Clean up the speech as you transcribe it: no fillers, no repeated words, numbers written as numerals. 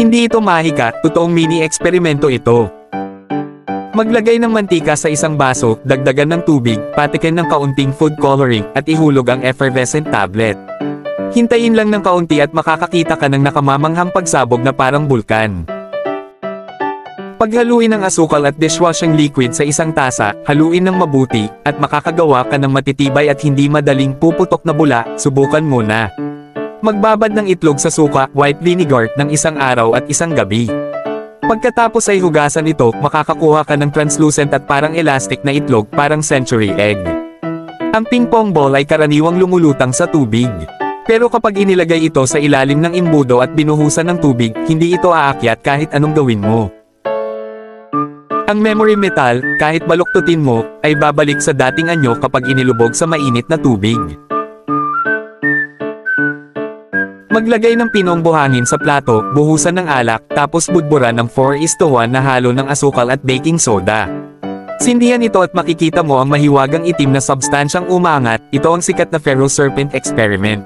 Hindi ito mahika, totoong mini eksperimento ito. Maglagay ng mantika sa isang baso, dagdagan ng tubig, patikin ng kaunting food coloring, at ihulog ang effervescent tablet. Hintayin lang ng kaunti at makakakita ka ng nakamamanghang pagsabog na parang bulkan. Paghaluin ang asukal at dishwashing liquid sa isang tasa, haluin ng mabuti, at makakagawa ka ng matitibay at hindi madaling puputok na bula. Subukan muna. Magbabad ng itlog sa suka, white vinegar, ng isang araw at isang gabi. Pagkatapos ay hugasan ito, makakakuha ka ng translucent at parang elastic na itlog, parang century egg. Ang ping pong ball ay karaniwang lumulutang sa tubig. Pero kapag inilagay ito sa ilalim ng imbudo at binuhusan ng tubig, hindi ito aakyat kahit anong gawin mo. Ang memory metal, kahit baluktutin mo, ay babalik sa dating anyo kapag inilubog sa mainit na tubig. Maglagay ng pinong buhangin sa plato, buhusan ng alak, tapos budburan ng 4:1 na halo ng asukal at baking soda. Sindihan ito at makikita mo ang mahiwagang itim na substansyang umangat. Ito ang sikat na Ferro Serpent experiment.